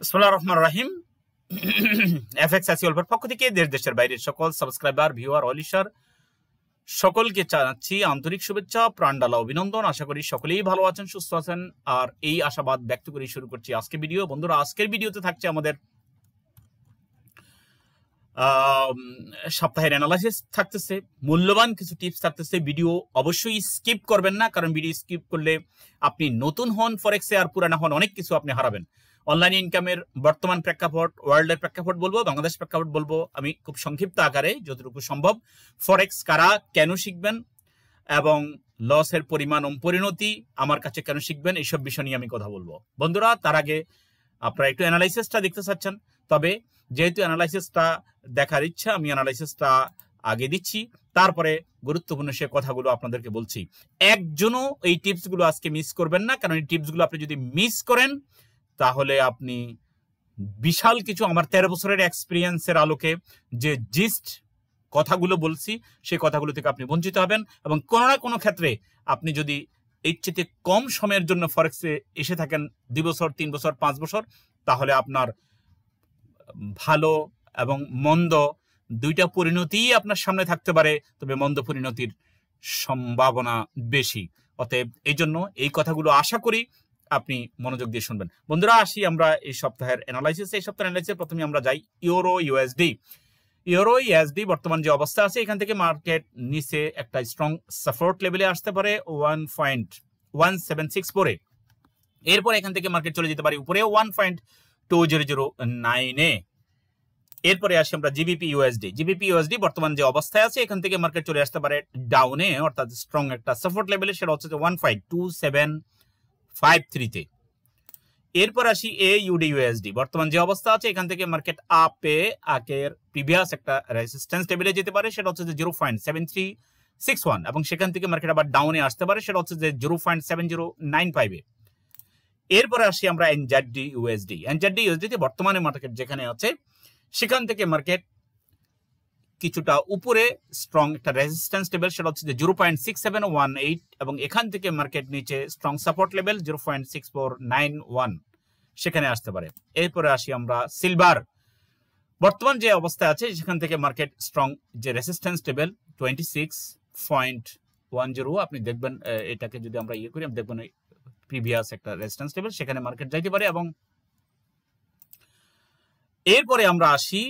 বিসমিল্লাহির রহমানির রহিম। এফএক্স আসিওলভার পক্ষ থেকে দেশ দেশের বাইরের সকল সাবস্ক্রাইবার, ভিউয়ার, অলিশার সকলকে জানাচ্ছি আন্তরিক শুভেচ্ছা, প্রাণডালা অভিনন্দন। আশা করি সকলেই ভালো আছেন, সুস্থ আছেন, আর এই আশাবাদ ব্যক্ত করে শুরু করছি আজকের ভিডিও। বন্ধুরা, আজকের ভিডিওতে থাকছে আমাদের সপ্তাহের অ্যানালাইসিস থাকতেছে, মূল্যবান কিছু টিপস থাকতেছে। ভিডিও অবশ্যই স্কিপ করবেন না, কারণ ভিডিও স্কিপ করলে আপনি নতুন হন ফরেক্সে, আর পুরানা হন, অনেক কিছু আপনি হারাবেন। অনলাইন ইনকামের বর্তমান প্রেক্ষাপট, ওয়ার্ল্ডের প্রেক্ষাপট বলবো, বাংলাদেশ প্রেক্ষাপট বলবো, আমি খুব সংক্ষিপ্ত আকারে যতটুকু সম্ভব। ফরেক্স কারা কেন শিখবেন এবং লসের পরিমাণ ও পরিণতি আমার কাছে কেন শিখবেন, এইসব বিষয় নিয়ে আমি কথা বলবো। বন্ধুরা, তার আগে আপনারা একটু অ্যানালাইসিসটা দেখতে চাচ্ছেন, তবে যেহেতু অ্যানালাইসিসটা দেখার ইচ্ছা, আমি অ্যানালাইসিসটা আগে দিচ্ছি, তারপরে গুরুত্বপূর্ণ সে কথাগুলো আপনাদেরকে বলছি। একজনও এই টিপসগুলো আজকে মিস করবেন না, কারণ এই টিপসগুলো আপনি যদি মিস করেন তাহলে আপনি বিশাল কিছু, আমার 13 বছরের এক্সপিরিয়েন্সের আলোকে যে জিস্ট কথাগুলো বলছি সেই কথাগুলো থেকে আপনি বঞ্চিত হবেন, এবং কোনো না কোনো ক্ষেত্রে আপনি যদি এর চেয়ে কম সময়ের জন্য ফরেক্সে এসে থাকেন, 2 বছর, 3 বছর, 5 বছর, তাহলে আপনার ভালো এবং মন্দ দুইটা পরিণতিই আপনার সামনে থাকতে পারে, তবে মন্দ পরিণতির সম্ভাবনা বেশি। অতএব এই জন্য এই কথাগুলো আশা করি আপনি মনোযোগ দিয়ে শুনবেন। বন্ধুরা, আসি আমরা এই সপ্তাহের অ্যানালাইসিস। এই সপ্তাহের অ্যানালাইসিসে প্রথমে আমরা যাই ইউরো ইউএসডি। ইউরো ইউএসডি বর্তমান যে অবস্থা আছে, এখান থেকে মার্কেট নিচে একটা স্ট্রং সাপোর্ট লেভেলে আসতে পারে 1.176 পরে। এরপর এখান থেকে মার্কেট চলে যেতে পারে উপরে 1.2009-এ। এরপরে আসি আমরা জিবিপি ইউএসডি। জিবিপি ইউএসডি বর্তমান যে অবস্থায় আছে, এখান থেকে মার্কেট চলে আসতে পারে ডাউনে, অর্থাৎ স্ট্রং একটা সাপোর্ট লেভেলে, সেটা হচ্ছে 1.2753-তে। এরপর আসি এইউডি ইউএসডি। বর্তমান যে অবস্থা আছে, এখান থেকে মার্কেট আপে আগের প্রিভিয়াস একটা রেজিস্ট্যান্স লেভেলে যেতে পারে, সেটা হচ্ছে 0.7361, এবং সেখান থেকে মার্কেট আবার ডাউনে আসতে পারে, সেটা হচ্ছে 0.7095-এ। এরপরে আসি আমরা এনজেডডি ইউএসডি। এনজেডডি ইউএসডি বর্তমানে মার্কেট যেখানে আছে, সেখান থেকে মার্কেট কিছুটা উপরে স্ট্রং একটা রেজিস্ট্যান্স লেভেল, সেটা হচ্ছে 0.6718, এবং এখান থেকে মার্কেট নিচে স্ট্রং সাপোর্ট লেভেল 0.6491, সেখানে আসতে পারে। এরপরে আসি আমরা সিলভার। বর্তমান যে অবস্থায় আছে, সেখান থেকে মার্কেট স্ট্রং যে রেজিস্ট্যান্স লেভেল 26.10, আপনি দেখবেন এটাকে যদি আমরা করি, আপনি দেখবেন প্রিভিয়াস একটা রেজিস্ট্যান্স লেভেল, সেখানে মার্কেট যাইতে পারে। এবং এরপরে আমরা আসি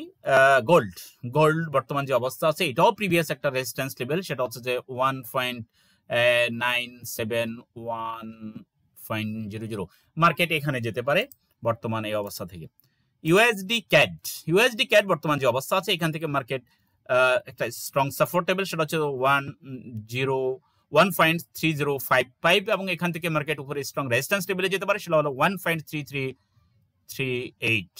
গোল্ড। গোল্ড বর্তমান যে অবস্থা আছে, এটাও প্রিভিয়াস একটা রেজিস্ট্যান্স লেভেল, সেটা হচ্ছে 1.971.00, মার্কেট এখানে যেতে পারে বর্তমান এই অবস্থা থেকে। USD CAD. ইউএসডি ক্যাড বর্তমান যে অবস্থা আছে, এখান থেকে মার্কেট একটা স্ট্রং সাপোর্ট লেভেল, সেটা হচ্ছে 1.3055, এবং এখান থেকে মার্কেট উপরে স্ট্রং রেজিস্ট্যান্স লেভেলে যেতে পারে, সেটা হলো 1.3338।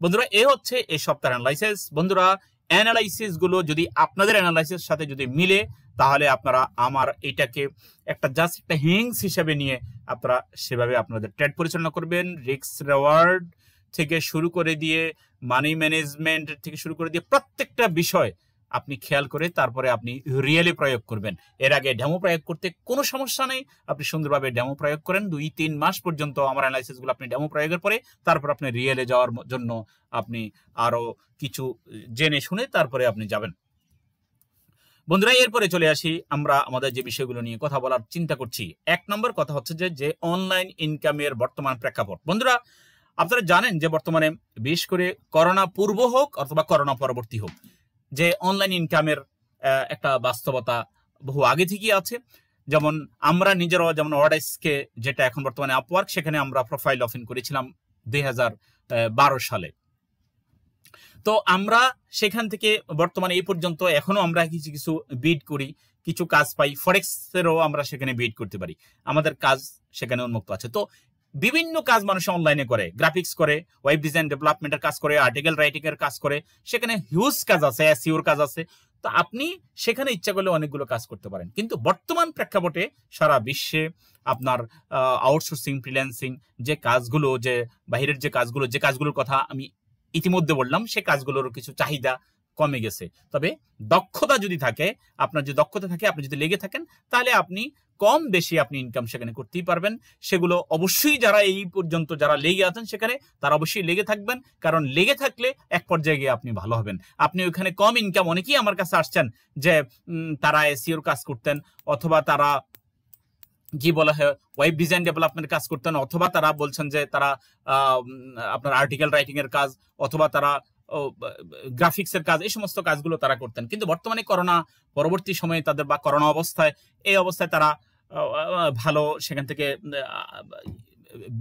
বন্ধুরা, এ হচ্ছে এই সপ্তাহের অ্যানালাইসিস। বন্ধুরা, অ্যানালাইসিস গুলো যদি আপনাদের অ্যানালাইসিস সাথে যদি মিলে, তাহলে আপনারা আমার এটাকে একটা জাস্ট একটা হিংস হিসেবে নিয়ে আপনারা সেভাবে আপনাদের ট্রেড পরিচালনা করবেন। রিস্ক রেওয়ার্ড থেকে শুরু করে দিয়ে, মানি ম্যানেজমেন্ট থেকে শুরু করে দিয়ে, প্রত্যেকটা বিষয় আপনি খেয়াল করে তারপরে আপনি রিয়েলি প্রয়োগ করবেন। এর আগে ডেমো প্রয়োগ করতে কোনো সমস্যা নেই, আপনি সুন্দরভাবে ডেমো প্রয়োগ করেন। 2-3 মাস পর্যন্ত আমার অ্যানালাইসিসগুলো আপনি ডেমো প্রয়োগের পরে, তারপর আপনি রিয়েলে যাওয়ার জন্য আপনি আরো কিছু জেনে শুনে তারপরে আপনি যাবেন। বন্ধুরা, এরপরে চলে আসি আমরা আমাদের যে বিষয়গুলো নিয়ে কথা বলার চিন্তা করছি। 1 নম্বর কথা হচ্ছে যে অনলাইন ইনকামের বর্তমান প্রেক্ষাপট। বন্ধুরা, আপনারা জানেন যে বর্তমানে বিশেষ করে করোনা পূর্ব হোক অথবা করোনা পরবর্তী হোক, যে অনলাইন ইনকামের একটা বাস্তবতা বহু আগে থেকেই আছে। যেমন আমরা নিজেরাও, যেমন ওয়ার্ডাইসকে, যেটা এখন বর্তমানে আপওয়ার্ক, সেখানে আমরা প্রোফাইল ওপেন করেছিলাম 2012 সালে। তো আমরা সেখান থেকে বর্তমানে এই পর্যন্ত এখনো আমরা কিছু কিছু বিড করি, কিছু কাজ পাই। ফরেক্সেরও আমরা সেখানে বিড করতে পারি, আমাদের কাজ সেখানে উন্মুক্ত আছে। তো বিভিন্ন কাজ মানুষ অনলাইনে করে, গ্রাফিক্স করে, ওয়েব ডিজাইন ডেভেলপমেন্টের কাজ করে, আর্টিকেল রাইটিং এর কাজ করে, সেখানে হিউজ কাজ আছে, এসইওর কাজ আছে। তো আপনি সেখানে ইচ্ছা করলে অনেকগুলো কাজ করতে পারেন। কিন্তু বর্তমান প্রেক্ষাপটে সারা বিশ্বে আপনার আউটসোর্সিং, ফ্রিল্যান্সিং যে কাজগুলো, যে বাহিরের যে কাজগুলোর কথা আমি ইতিমধ্যে বললাম, সে কাজগুলোর কিছু চাহিদা কমে গেছে। তবে দক্ষতা যদি থাকে, আপনার যদি দক্ষতা থাকে, আপনি যদি লেগে থাকেন, তাহলে আপনি কম বেশি আপনি ইনকাম সেখানে করতেই পারবেন। সেগুলো অবশ্যই যারা এই পর্যন্ত যারা লেগে আছেন সেখানে, তারা অবশ্যই লেগে থাকবেন, কারণ লেগে থাকলে এক পর্যায়ে গিয়ে আপনি ভালো হবেন। আপনি ওইখানে কম ইনকাম, অনেকেই আমার কাছে আসছেন যে তারা এসইওর কাজ করতেন, অথবা তারা কি বলা হয় ওয়েব ডিজাইন ডেভেলপমেন্টের কাজ করতেন, অথবা তারা বলছেন যে তারা আপনার আর্টিকেল রাইটিং এর কাজ, অথবা তারা গ্রাফিক্সের কাজ, এই সমস্ত কাজগুলো তারা করতেন। কিন্তু বর্তমানে করোনা পরবর্তী সময়ে তাদের, বা করোনা অবস্থায়, এই অবস্থায় তারা ভালো সেখান থেকে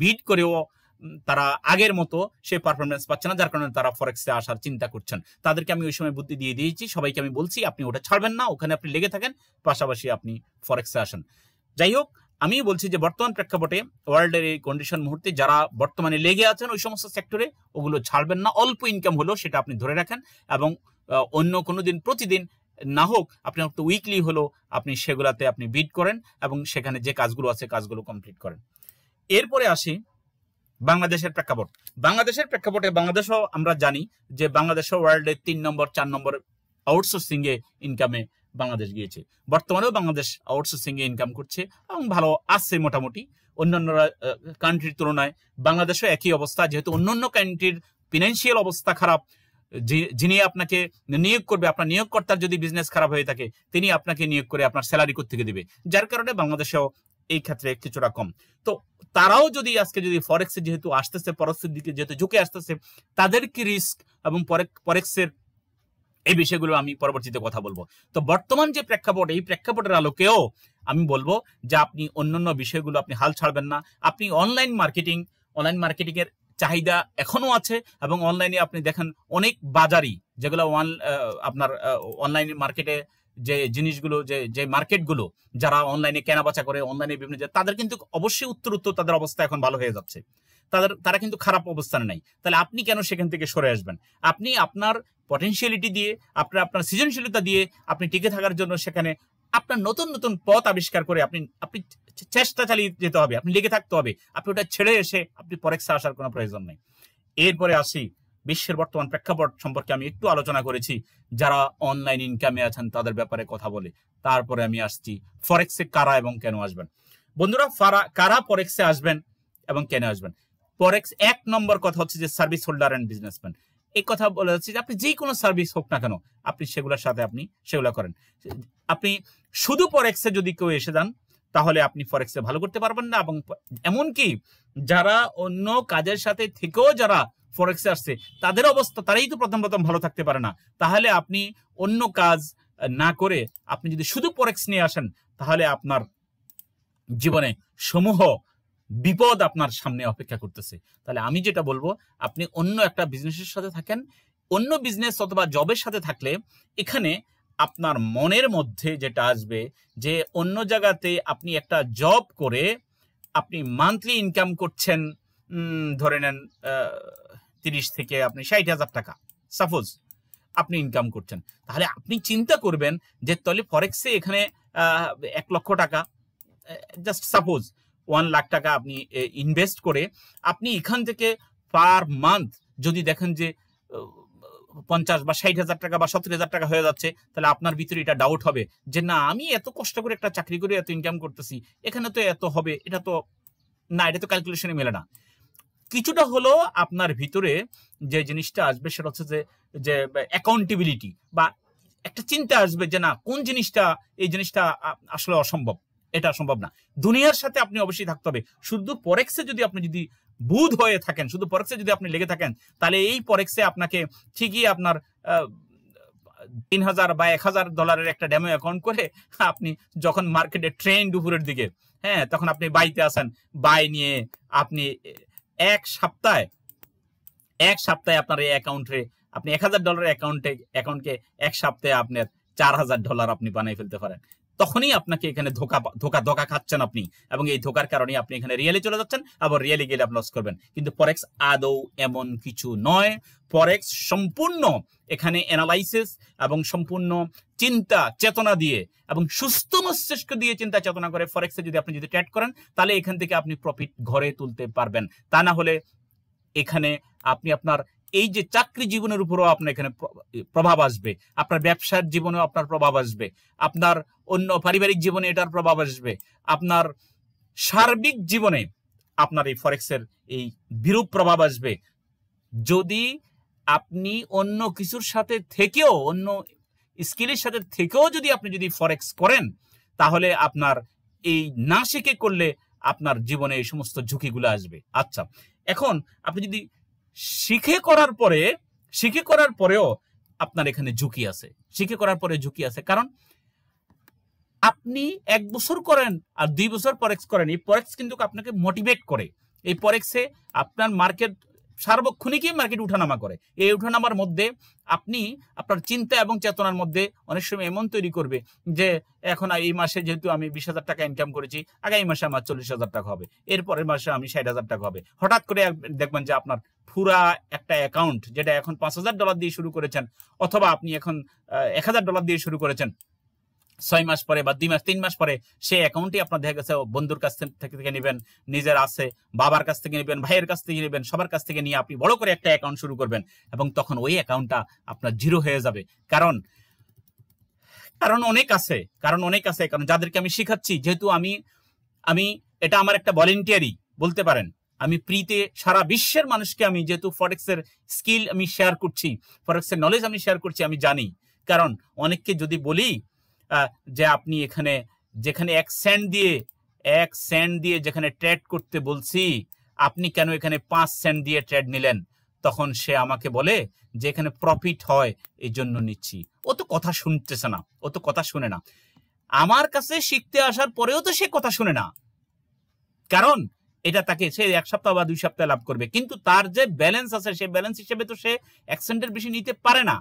বিট করেও তারা আগের মতো সে পারফরমেন্স পাচ্ছে না, যার কারণে তারা ফরেক্সে আসার চিন্তা করছেন। তাদেরকে আমি ওই সময় বুদ্ধি দিয়ে দিয়েছি, সবাইকে আমি বলছি আপনি ওটা ছাড়বেন না, ওখানে আপনি লেগে থাকেন, পাশাপাশি আপনি ফরেক্সে আসেন। যাই হোক, আমি বলছি যে বর্তমান প্রেক্ষাপটে ওয়ার্ল্ডের এই কন্ডিশন মুহূর্তে যারা বর্তমানে লেগে আছেন ওই সমস্ত সেক্টরে, ওগুলো ছাড়বেন না। অল্প ইনকাম হলো সেটা আপনি ধরে রাখেন, এবং অন্য কোনো দিন, প্রতিদিন না হোক, আপনি হয়তো উইকলি হলো আপনি সেগুলাতে আপনি বিড করেন, এবং সেখানে যে কাজগুলো আছে কাজগুলো কমপ্লিট করেন। এরপরে আসি বাংলাদেশের প্রেক্ষাপট। বাংলাদেশের প্রেক্ষাপটে বাংলাদেশও আমরা জানি যে বাংলাদেশও ওয়ার্ল্ডের 3 নম্বর 4 নম্বর আউটসোর্সিং এ ইনকামে বাংলাদেশ গিয়েছে। বর্তমানেও বাংলাদেশ আউটসোর্সিং এ ইনকাম করছে এবং ভালো আসছে মোটামুটি। অন্যান্য কান্ট্রির তুলনায় বাংলাদেশও একই অবস্থা, যেহেতু অন্যান্য কান্ট্রির ফিনান্সিয়াল অবস্থা খারাপ, যিনি আপনাকে নিয়োগ করবে, আপনার নিয়োগকর্তার যদি বিজনেস খারাপ হয়ে থাকে, তিনি আপনাকে নিয়োগ করে আপনার স্যালারি কোত্থেকে দিবে, যার কারণে বাংলাদেশেও এই ক্ষেত্রে কিছুটা কম। তো তারাও যদি আজকে যদি ফরেক্সে যেহেতু আসতেছে, ফরেক্সের দিকে যেহেতু ঝুঁকে আসতেছে, তাদের কি রিস্ক এবং ফরেক্সের এই বিষয়গুলো আমি পরবর্তীতে কথা বলবো। তো বর্তমান যে প্রেক্ষাপট, এই প্রেক্ষাপটের আলোকেও আমি বলবো যে আপনি অন্যান্য বিষয়গুলো আপনি হাল ছাড়বেন না। আপনি অনলাইন মার্কেটিং এর চাহিদা এখনো আছে, এবং অনলাইনে আপনি দেখেন অনেক বাজারই যেগুলো আপনার অনলাইন মার্কেটে যে জিনিসগুলো, যে মার্কেটগুলো যারা অনলাইনে কেনাবেচা করে, অনলাইনে বিভিন্ন, তাদের কিন্তু অবশ্যই উত্তর তাদের অবস্থা এখন ভালো হয়ে যাচ্ছে, তারা কিন্তু খারাপ অবস্থানে নাই। তাহলে আপনি কেন সেখান থেকে সরে আসবেন? আপনি আপনার পটেনশিয়ালিটি দিয়ে, আপনার সৃজনশীলতা দিয়ে আপনি টিকে থাকার জন্য সেখানে আপনার নতুন নতুন পথ আবিষ্কার করে আপনি চেষ্টা চালিয়ে যেতে হবে, আপনি লেগে থাকতে হবে। আপনি ওটা ছেড়ে এসে আপনি ফরেক্সে আসার কোনো প্রয়োজন নেই। এরপরে আসি বিশ্বের বর্তমান প্রেক্ষাপট সম্পর্কে আমি একটু আলোচনা করেছি, যারা অনলাইন ইনকামে আছেন তাদের ব্যাপারে কথা বলে। তারপরে আমি আসছি ফরেক্সে কারা এবং কেন আসবেন। বন্ধুরা, কারা ফরেক্সে আসবেন এবং কেন আসবেন? ফরেক্স 1 নম্বর কথা হচ্ছে যে সার্ভিস হোল্ডার এন্ড বিজনেসম্যান। এই কথা বলা যাচ্ছে যে আপনি যে কোনো সার্ভিস হোক না কেন, আপনি সেগুলোর সাথে আপনি সেগুলো করেন। আপনি শুধু ফরেক্সে যদি কেউ এসে যান, তাহলে আপনি ফরেক্সে ভালো করতে পারবেন না। এবং এমনকি যারা অন্য কাজের সাথে থেকেও যারা ফরেক্সে আসছে, তাদের অবস্থা, তারাই তো প্রথম ভালো থাকতে পারে না। তাহলে আপনি অন্য কাজ না করে আপনি যদি শুধু ফরেক্স নিয়ে আসেন, তাহলে আপনার জীবনে সমূহ বিপদ আপনার সামনে অপেক্ষা করতেছে। তাহলে আমি যেটা বলবো, আপনি অন্য একটা বিজনেসের সাথে থাকেন, অন্য বিজনেস অথবা জবের সাথে থাকলে এখানে আপনার মনের মধ্যে যেটা আসবে যে অন্য জায়গাতে আপনি একটা জব করে আপনি মান্থলি ইনকাম করছেন, ধরে নেন 30 থেকে আপনি 60,000 টাকা সাপোজ আপনি ইনকাম করছেন, তাহলে আপনি চিন্তা করবেন যে তাহলে ফরেক্সে এখানে 1 লক্ষ টাকা, জাস্ট সাপোজ 1 লাখ টাকা আপনি ইনভেস্ট করে আপনি এখান থেকে পার মান্থ যদি দেখেন যে 50 বা 60,000 টাকা বা 70,000 টাকা হয়ে যাচ্ছে, তাহলে আপনার ভিতরে এটা ডাউট হবে যে না, আমি এত কষ্ট করে একটা চাকরি করে এত ইনকাম করতেছি, এখানে তো এত হবে, এটা তো না, এটা তো ক্যালকুলেশনে মেলে না। কিছুটা হলো আপনার ভিতরে যে জিনিসটা আসবে সেটা হচ্ছে যে অ্যাকাউন্টেবিলিটি, বা একটা চিন্তা আসবে যে না, কোন জিনিসটা, এই জিনিসটা আসলে অসম্ভব, এটা সম্ভব না। দুনিয়ার সাথে আপনি অবশ্যই থাকতে হবে। শুধু ফরেক্সে যদি আপনি বুধ হয়ে থাকেন, শুধু ফরেক্সে যদি আপনি লেগে থাকেন, তাহলে এই ফরেক্সে আপনাকে ঠিকই আপনার 3,000 বা $1,000 একটা ডেমো অ্যাকাউন্ট করে আপনি যখন মার্কেটে ট্রেন্ড উপরের দিকে, হ্যাঁ, তখন আপনি বাইতে আসেন, বাই নিয়ে আপনি এক সপ্তাহে আপনার এই অ্যাকাউন্টে আপনি $1,000 অ্যাকাউন্টকে এক সপ্তাহে আপনার $4,000 আপনি বানিয়ে ফেলতে পারেন। তখনই আপনাকে এখানে ধোকা খাচ্ছেন আপনি, এবং এই ধোকার কারণে আপনি এখানে রিয়েলে চলে যাচ্ছেন, আবার রিয়েলে গেলে আপনি লস করবেন। কিন্তু ফরেক্স আদৌ এমন কিছু নয়। ফরেক্স সম্পূর্ণ এখানে অ্যানালাইসিস এবং সম্পূর্ণ চিন্তা চেতনা দিয়ে এবং সুস্থ মস্তিষ্ক দিয়ে চিন্তা চেতনা করে ফরেক্সে যদি আপনি ট্রেড করেন, তাহলে এখান থেকে আপনি প্রফিট ঘরে তুলতে পারবেন। তা না হলে এখানে আপনি আপনার এই যে চাকরি জীবনের উপরও আপনার এখানে প্রভাব আসবে, আপনার ব্যবসার জীবনেও আপনার প্রভাব আসবে, আপনার অন্য পারিবারিক জীবনে এটার প্রভাব আসবে, আপনার সার্বিক জীবনে আপনার এই ফরেক্সের এই বিরূপ প্রভাব আসবে। যদি আপনি অন্য কিছুর সাথে থেকেও, অন্য স্কিলের সাথে থেকেও যদি আপনি যদি ফরেক্স করেন, তাহলে আপনার এই না শিখে করলে আপনার জীবনে এই সমস্ত ঝুঁকিগুলো আসবে। আচ্ছা, এখন আপনি যদি শিখে করার পরেও আপনার এখানে ঝুঁকি আছে, শিখে করার পরে ঝুঁকি আছে, কারণ আপনি 1 বছর করেন আর 2 বছর ফরেক্স করেন, এই ফরেক্স কিন্তু আপনাকে মোটিভেট করে। এই ফরেক্সে আপনার মার্কেট সার্বক্ষণিকই মার্কেট উঠানামা করে। এই উঠানামার মধ্যে আপনি আপনার চিন্তা এবং চেতনার মধ্যে অনেক সময় এমন তৈরি করবে যে এখন এই মাসে যেহেতু আমি 20,000 টাকা ইনকাম করেছি, আগামী মাসে আমার 40,000 টাকা হবে, এরপরের মাসে আমি 60,000 টাকা হবে। হঠাৎ করে দেখবেন যে আপনার পুরা একটা অ্যাকাউন্ট, যেটা এখন $5,000 দিয়ে শুরু করেছেন, অথবা আপনি এখন $1,000 দিয়ে শুরু করেছেন, 6 মাস পরে বা 2 মাস 3 মাস পরে সেই অ্যাকাউন্টই আপনার দেখা গেছে বন্ধুর কাছ থেকে নেবেন, নিজের আছে বাবার কাছ থেকে নেবেন, ভাইয়ের কাছ থেকে নেবেন, সবার কাছ থেকে নিয়ে আপনি বড় করে একটা অ্যাকাউন্ট শুরু করবেন, এবং তখন ওই অ্যাকাউন্টটা আপনার জিরো হয়ে যাবে। কারণ অনেক আছে, কারণ যাদেরকে আমি শিখাচ্ছি, যেহেতু আমি এটা আমার একটা ভলেন্টিয়ারি বলতে পারেন, আমি ফ্রিতে সারা বিশ্বের মানুষকে আমি যেহেতু ফরেক্সের স্কিল আমি শেয়ার করছি, ফরেক্সের নলেজ আমি শেয়ার করছি, আমি জানি। কারণ অনেককে যদি বলি যে আপনি এখানে যেখানে 1 সেন্ট দিয়ে যেখানে ট্রেড করতে বলছি, আপনি কেন এখানে 5 সেন্ট দিয়ে ট্রেড নিলেন, তখন সে আমাকে বলে যে এখানে প্রফিট হয় এই জন্য নিচ্ছি। ও তো কথা শুনতেছে না, ও তো কথা শুনে না। আমার কাছে শিখতে আসার পরেও তো সে কথা শুনে না, কারণ এটা তাকে সে 1 সপ্তাহ বা 2 সপ্তাহ লাভ করবে, কিন্তু তার যে ব্যালেন্স আছে সেই ব্যালেন্স হিসেবে তো সে 1 সেন্টের বেশি নিতে পারে না।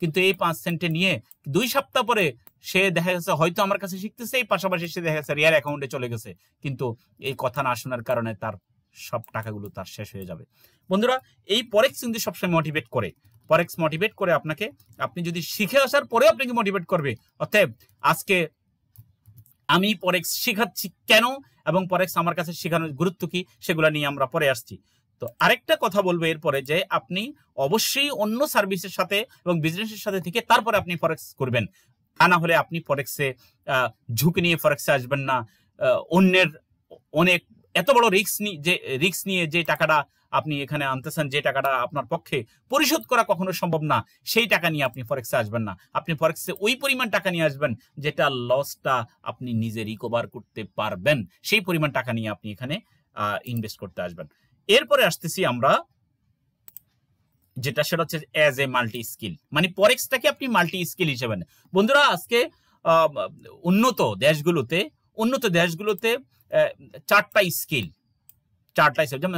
কিন্তু এই 5 সেন্টে নিয়ে 2 সপ্তাহ পরে সে দেখা গেছে হয়তো আমার কাছে শিখতেছে, এই পাশাপাশি সে দেখা গেছে রিয়ার অ্যাকাউন্টে চলে গেছে, কিন্তু এই কথা না শোনার কারণে তার সব টাকাগুলো তার শেষ হয়ে যাবে। বন্ধুরা, এই ফরেক্স কিন্তু সবসময় মোটিভেট করে, ফরেক্স মোটিভেট করে আপনাকে, আপনি যদি শিখে আসার পরেও আপনাকে মোটিভেট করবে। অতএব আজকে আমি ফরেক্স শেখাচ্ছি কেন এবং ফরেক্স আমার কাছে শেখানোর গুরুত্ব কি, সেগুলো নিয়ে আমরা পরে আসছি। তো আরেকটা কথা বলবো এরপরে, যে আপনি অবশ্যই অন্য সার্ভিসের সাথে এবং বিজনেসের সাথে থেকে তারপরে আপনি ফরেক্স করবেন, তা না হলে আপনি ফরেক্সে ঝুঁকি নিয়ে ফরেক্সে আসবেন না। অন্যের অনেক এত বড় রিস্ক নিয়ে যে টাকাটা আপনি এখানে আনতেছেন, যে টাকাটা আপনার পক্ষে পরিশোধ করা কখনো সম্ভব না, সেই টাকা নিয়ে আপনি ফরেক্সে আসবেন না। আপনি ফরেক্সে ওই পরিমাণ টাকা নিয়ে আসবেন যেটা লসটা আপনি নিজে রিকভার করতে পারবেন, সেই পরিমাণ টাকা নিয়ে আপনি এখানে ইনভেস্ট করতে আসবেন। এরপরে আসতেছি আমরা যেটা, সেটা হচ্ছে অ্যাজ এ মাল্টি স্কিল, মানে ফরেক্সটাকে আপনি মাল্টি স্কিল হিসেবে নেন। বন্ধুরা, আজকে উন্নত দেশগুলোতে 4টা স্কিল, যেমন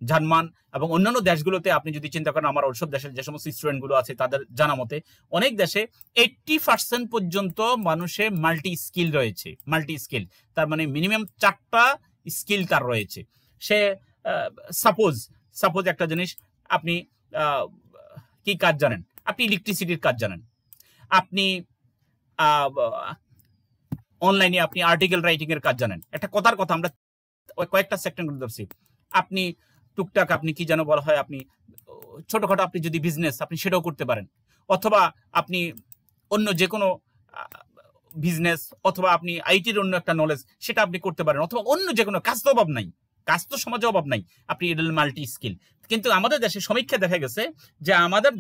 জার্মান এবং অন্যান্য দেশগুলোতে আপনি যদি চিন্তা করেন, আমার ওইসব দেশের যে সমস্ত স্টুডেন্টগুলো আছে তাদের জানা মতে অনেক দেশে 80% পর্যন্ত মানুষের মাল্টি স্কিল রয়েছে। মাল্টি স্কিল তার মানে মিনিমাম 4টা স্কিল তার রয়েছে। সে সাপোজ একটা জিনিস, আপনি কি কাজ জানেন, আপনি ইলেকট্রিসিটির কাজ জানেন, আপনি অনলাইনে আপনি আর্টিকেল রাইটিং এর কাজ জানেন, একটা কথার কথা আমরা কয়েকটা সেক্টর ধরছি, আপনি টুকটাক আপনি কি যেন বলা হয়, আপনি ছোটখাটো আপনি যদি বিজনেস আপনি সেটাও করতে পারেন, অথবা আপনি অন্য যে কোনো বিজনেস, অথবা আপনি আইটির অন্য একটা নলেজ সেটা আপনি করতে পারেন, অথবা অন্য যে কোনো কাজ তো অভাব নাই, কাজ তো সমাজে অভাব নাই, আপনি এটা মাল্টি স্কিল। কিন্তু আমাদের দেশে সমীক্ষা দেখা গেছে যে আমাদের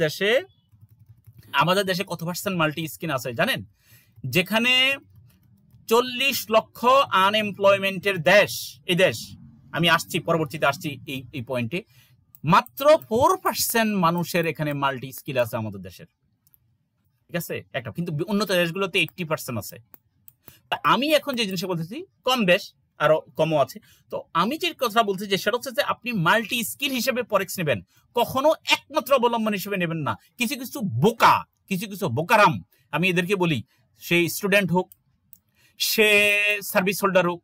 দেশে কত % মাল্টি স্কিল আছে জানেন? যেখানে 40 লক্ষ আনএমপ্লয়মেন্টের দেশ, এই দেশ, আমি পরবর্তীতে আসছি এই পয়েন্টে, মাত্র 4% মানুষের এখানে মাল্টি স্কিল আছে আমাদের দেশের, ঠিক আছে একটা, কিন্তু উন্নত দেশগুলোতে 80% আছে। তা আমি এখন যে জিনিসটা বলতেছি কম বেশ আরো কমও আছে, তো আমি যে কথা বলছি যে সেটা হচ্ছে যে আপনি মাল্টি স্কিল হিসেবে ফরেক্স নেবেন, কখনো একমাত্র অবলম্বন হিসেবে নেবেন না। কিছু কিছু বোকারাম, আমি এদেরকে বলি, সে স্টুডেন্ট হোক, সে সার্ভিস হোল্ডার হোক,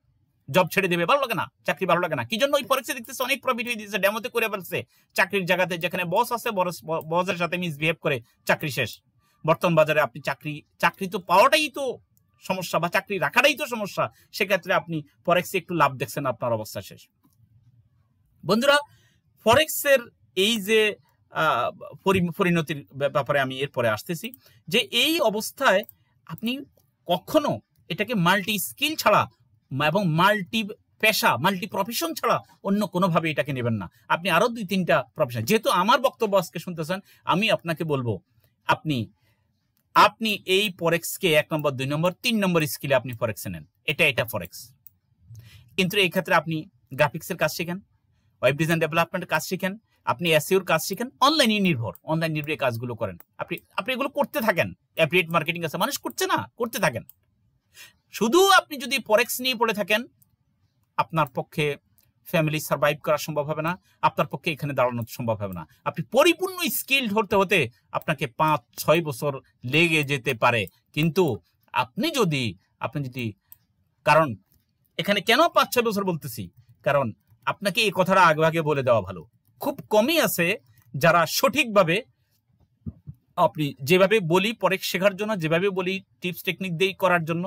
জব ছেড়ে দেবে, ভালো লাগে না, চাকরি ভালো লাগে না, কি জন্য? ওই ফরেক্সে দেখতেছে অনেক প্রফিট হয়ে দিয়েছে, ডেমোতে করে ফেলছে, চাকরির জায়গাতে যেখানে বস আছে বসের সাথে মিসবিহেভ করে চাকরি শেষ। বর্তমান বাজারে আপনি চাকরি তো পাওয়াটাই তো সমস্যা, বা চাকরি রাখাটাই তো সমস্যা, সেক্ষেত্রে আপনি ফরেক্সে একটু লাভ দেখছেন, আপনার অবস্থা শেষ। বন্ধুরা, ফরেক্সের এই যে পরিণতির ব্যাপারে আমি এরপরে আসতেছি, যে এই অবস্থায় আপনি কখনো এটাকে মাল্টি স্কিল ছাড়া এবং মাল্টি পেশা, মাল্টি প্রফেশন ছাড়া অন্য কোনোভাবে এটাকে নেবেন না। আপনি আরো 2-3টা প্রফেশন, যেহেতু আমার বক্তব্য আজকে শুনতেছেন, আমি আপনাকে বলবো আপনি এই ফরেক্সকে 1 নম্বর, 2 নম্বর, 3 নম্বর স্কিলে আপনি ফরেক্সে নেন। এটা ফরেক্স। কিন্তু এই ক্ষেত্রে আপনি গ্রাফিক্সের কাজ শিখেন, ওয়েব ডিজাইন ডেভেলপমেন্টের কাজ শিখেন, আপনি এসইওর কাজ শিখেন, অনলাইন নির্ভর কাজগুলো করেন। আপনি এগুলো করতে থাকেন। অ্যাফিলিয়েট মার্কেটিং আছে, মানুষ করছে না, করতে থাকেন। শুধু আপনি যদি ফরেক্স নিয়ে পড়ে থাকেন, আপনার পক্ষে ফ্যামিলি সার্ভাইভ করা সম্ভব হবে না, আপনার পক্ষে এখানে দাঁড়ানো সম্ভব হবে না। আপনি পরিপূর্ণ স্কিল হতে হতে আপনাকে 5-6 বছর লেগে যেতে পারে। কিন্তু আপনি যদি কারণ এখানে কেন 5-6 বছর বলতেছি, কারণ আপনাকে এই কথাটা আগে বলে দেওয়া ভালো। খুব কমই আছে যারা সঠিকভাবে, আপনি যেভাবে বলি ফরেক্স শেখার জন্য, যেভাবে বলি টিপস টেকনিক দিয়ে করার জন্য,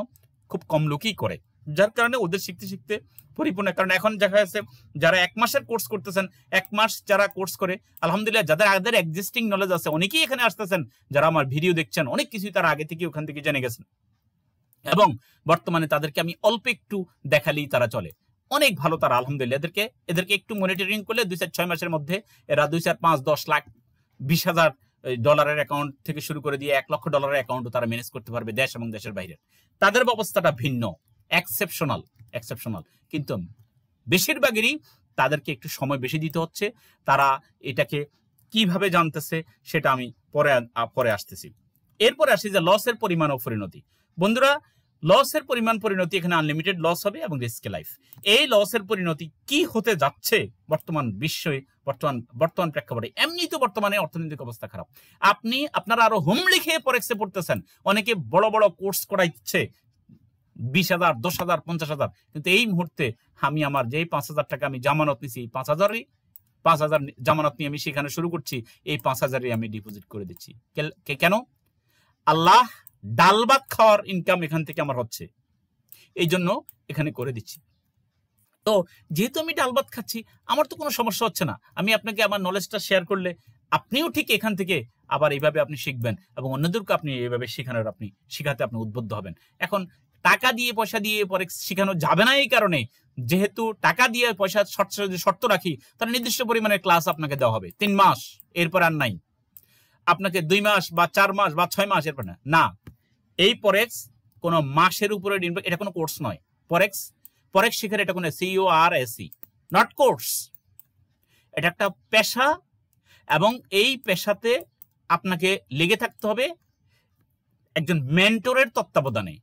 খুব কম লোকই করে, যার কারণে ওদের শিখতে পরিপূর্ণ। কারণ এখন দেখা যাচ্ছে যারা 1 মাসের কোর্স করতেছেন, 1 মাস যারা কোর্স করে, আলহামদুলিল্লাহ যাদের এক্সিস্টিং নলেজ আছে, অনেকেই এখানে আসতেছেন, যারা আমার ভিডিও দেখছেন, অনেক কিছুই তারা আগে থেকে ওখান থেকে জেনে গেছেন, এবং বর্তমানে তাদেরকে আমি অল্প একটু দেখালেই তারা চলে, অনেক ভালো তারা, আলহামদুলিল্লাহ। এদেরকে একটু মনিটরিং করলে 2-4-6 মাসের মধ্যে এরা 2-4-5-10 লাখ, 20,000 ডলারের অ্যাকাউন্ট থেকে শুরু করে দিয়ে 1 লক্ষ ডলারের অ্যাকাউন্টও তারা ম্যানেজ করতে পারবে, দেশ এবং দেশের বাইরে। তাদের ব্যবস্থাটা ভিন্ন, এক্সেপশনাল। কিন্তু বেশিরভাগেরই তাদেরকে একটু সময় বেশি দিতে হচ্ছে। তারা এটাকে কিভাবে জানতেছে সেটা আমি পরে আসতেছি। এরপরে আসি যে লসের পরিমাণ ও পরিণতি। বন্ধুরা, লসের পরিণতি এখানে আনলিমিটেড লস হবে এবং রিস্ক লাইফ। এই লসের পরিণতি কি হতে যাচ্ছে বর্তমান বিশ্বে, বর্তমান প্রেক্ষাপটে? এমনি তো বর্তমানে অর্থনৈতিক অবস্থা খারাপ। আপনারা আরো হুমলি খেয়ে ফরেক্সে পড়তেছেন, অনেকে বড় বড় কোর্স করাইছে 20,000, 10,000, 50,000, কিন্তু এই মুহূর্তে আমি আমার যে 5,000 টাকা আমি জামানত নিছি, 5,000 জামানত নিয়ে আমি সেখানে শুরু করছি, এই 5,000-ই আমি ডিপোজিট করে দিচ্ছি। কেন? আল্লাহ ডাল ভাত খাওয়ার ইনকাম এখান থেকে আমার হচ্ছে, এই জন্য এখানে করে দিচ্ছি। তো যেহেতু আমি ডাল ভাত খাচ্ছি, আমার তো কোনো সমস্যা হচ্ছে না। আমি আপনাকে আমার নলেজটা শেয়ার করলে আপনিও ঠিক এখান থেকে আবার এইভাবে আপনি শিখবেন, এবং অন্যদেরকে আপনি এইভাবে শিখাতে আপনি উদ্বুদ্ধ হবেন। এখন টাকা দিয়ে পয়সা দিয়ে ফরেক্স শেখানো যাবে না, এই কারণে যেহেতু টাকা দিয়ে পয়সা শর্ত রাখি, তাহলে নির্দিষ্ট পরিমাণের ক্লাস আপনাকে দেওয়া হবে 3 মাস, এরপর আর নাই। আপনাকে 2 মাস বা 4 মাস বা 6 মাস এরপর না। এই ফরেক্স কোনো মাসের উপরে, এটা কোনো কোর্স নয়। ফরেক্স শেখার এটা কোনো CORSE, নট কোর্স। এটা একটা পেশা, এবং এই পেশাতে আপনাকে লেগে থাকতে হবে একজন মেন্টরের তত্ত্বাবধানে।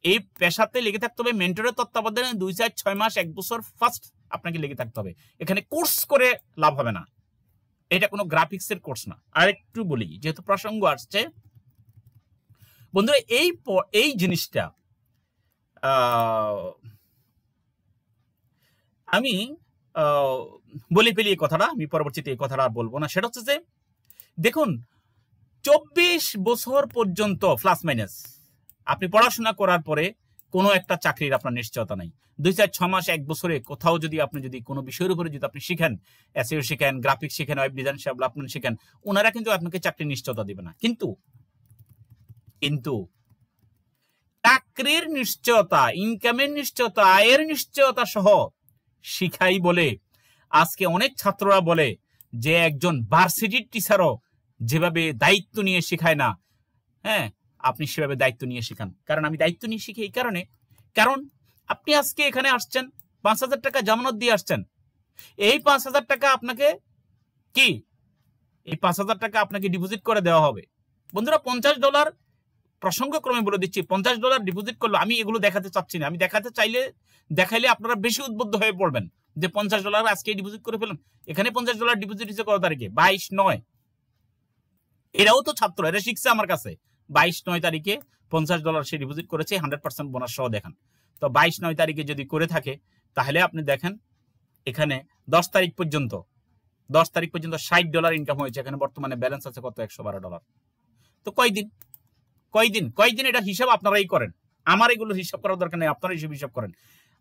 এই পেশাতে লেগে থাকতে হবে মেন্টরের তত্ত্বাবধানে 2-4-6 মাস, 1 বছর ফার্স্ট আপনাকে লেগে থাকতে হবে। এখানে কোর্স করে লাভ হবে না, এটা কোনো গ্রাফিক্সের কোর্স না। আর একটু বলি, যেহেতু প্রসঙ্গ আসছে, বন্ধুরা, এই জিনিসটা আমি বলে ফেলি এই কথাটা, আমি পরবর্তীতে এই কথাটা বলবো না। সেটা হচ্ছে যে, দেখুন, 24 বছর পর্যন্ত প্লাস মাইনাস আপনি পড়াশোনা করার পরে কোনো একটা চাকরির আপনার নিশ্চয়তা নাই। 2-4-6 মাস, 1 বছরে কোথাও যদি আপনি কোনো বিষয়ের উপরে যদি আপনি শিখেন, এসইও শিখেন, গ্রাফিক্স শিখেন, ওয়েব ডিজাইন ডেভেলপমেন্ট শিখেন, ওনারা কিন্তু আপনাকে চাকরির নিশ্চয়তা দিবে না। কিন্তু চাকরির নিশ্চয়তা, ইনকামের নিশ্চয়তা, আয়ের নিশ্চয়তা সহ শিখাই বলে আজকে অনেক ছাত্ররা বলে যে একজন ভার্সিটির টিচারও যেভাবে দায়িত্ব নিয়ে শেখায় না, হ্যাঁ, আপনি সেভাবে দায়িত্ব নিয়ে শেখান। কারণ আমি দায়িত্ব নিয়ে শিখি এই কারণে, কারণ আপনি আজকে এখানে আসছেন, 5,000 টাকা জামানত দিয়ে আসছেন। এই 5,000 টাকা আপনাকে এই 5,000 টাকা আপনাকে ডিপোজিট করে দেওয়া হবে। বন্ধুরা, $50, প্রসঙ্গক্রমে বলে দিচ্ছি, $50 ডিপোজিট করলো। আমি এগুলো দেখাতে চাচ্ছি না, আমি দেখাইলে আপনারা বেশি উদ্বুদ্ধ হয়ে পড়বেন যে $50 আজকে ডিপোজিট করে ফেলুন। এখানে $50 ডিপোজিট হচ্ছে কত তারিখে? 22/9। এরাও তো ছাত্র, এরা শিখছে আমার কাছে। 22/9 তারিখে $50 সে ডিপোজিট করেছে, 100% বোনাস সহ। দেখেন তো, 22/9 তারিখে যদি করে থাকে, তাহলে আপনি দেখেন এখানে 10 তারিখ পর্যন্ত $60 ইনকাম হয়েছে। এখানে বর্তমানে ব্যালেন্স আছে কত? $112। তো কয়দিন এটা হিসাব আপনারাই করেন, আমার এগুলো হিসাব করার দরকার নেই, আপনারা হিসাব করেন।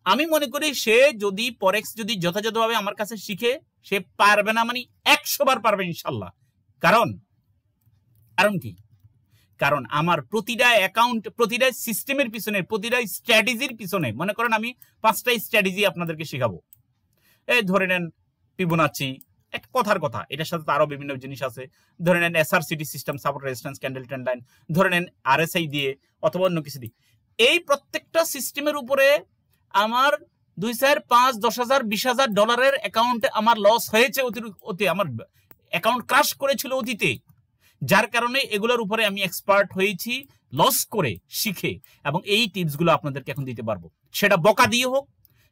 আমি মনে করি সে যদি ফরেক্স যদি যথাযথভাবে আমার কাছে শিখে, সে পারবে না মানে 100 বার পারবে ইনশাল্লাহ। কারণ কারণ কি? কারণ আমার প্রতিটা অ্যাকাউন্ট, প্রতিটা সিস্টেমের পিছনে, প্রতিটা স্ট্র্যাটেজির পিছনে, মনে করেন আমি 5টা স্ট্র্যাটেজি আপনাদেরকে শেখাবো। এই ধরে নেন ফিবোনাচি, এক কথার কথা, এটার সাথে আরো বিভিন্ন জিনিস আছে। ধরে নেন SRCT system, support resistance candle trend line, ধরে নেন RSI দিয়ে অথবা অন্য কিছু দিয়ে। এই প্রত্যেকটা সিস্টেমের উপরে আমার 2,000, 5,000, 10,000, 20,000 ডলারের অ্যাকাউন্টে আমার লস হয়েছে অতীতে, আমার অ্যাকাউন্ট ক্রাশ করেছিল অতীতে, যার কারণে এগুলোর উপরে আমি এক্সপার্ট হয়েছি লস করে, শিখে, এবং এই টিপসগুলো আপনাদেরকে এখন দিতে পারবো। সেটা বকা দিয়ে হোক,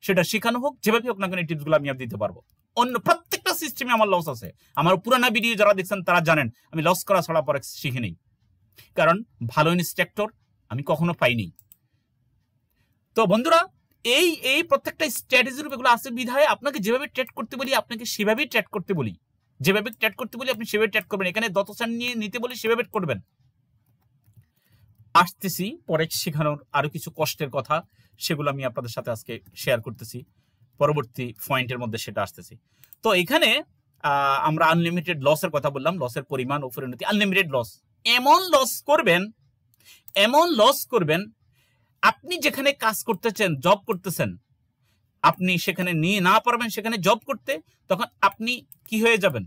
সেটা শেখানো হোক, যেভাবে হোক না কেন এই টিপসগুলো আমি দিতে পারবো। অন্য প্রত্যেকটা সিস্টেমে আমার লস আছে। আমার পুরানা ভিডিও যারা দেখছেন তারা জানেন আমি লস করা ছাড়া পরে শিখে নেই, কারণ ভালো ইনস্ট্রাক্টর আমি কখনো পাইনি। তো বন্ধুরা, এই প্রত্যেকটা স্ট্র্যাটেজির উপর এগুলো আছে বিধায় আপনাকে যেভাবে ট্রেড করতে বলি আপনাকে সেভাবেই ট্রেড করতে বলি, যেভাবে ট্রেড করতে বলি আপনি সেভাবে ট্রেড করবেন। এখানে দতসান নিয়ে নিতে বলি সেভাবে করবেন। আসতেছি ফরেক্স শেখানোর আরো কিছু কষ্টের কথা, সেগুলো আমি আপনাদের সাথে আজকে শেয়ার করতেছি, পরবর্তী পয়েন্টের মধ্যে সেটা আসতেছি। তো এখানে আমরা আনলিমিটেড লসের কথা বললাম, লসের পরিমাণ ও পরিণতি। আনলিমিটেড লস, এমন লস করবেন আপনি যেখানে কাজ করতেছেন, জব করতেছেন, আপনি সেখানে নিয়ে না পারবেন সেখানে জব করতে, তখন আপনি কি হয়ে যাবেন?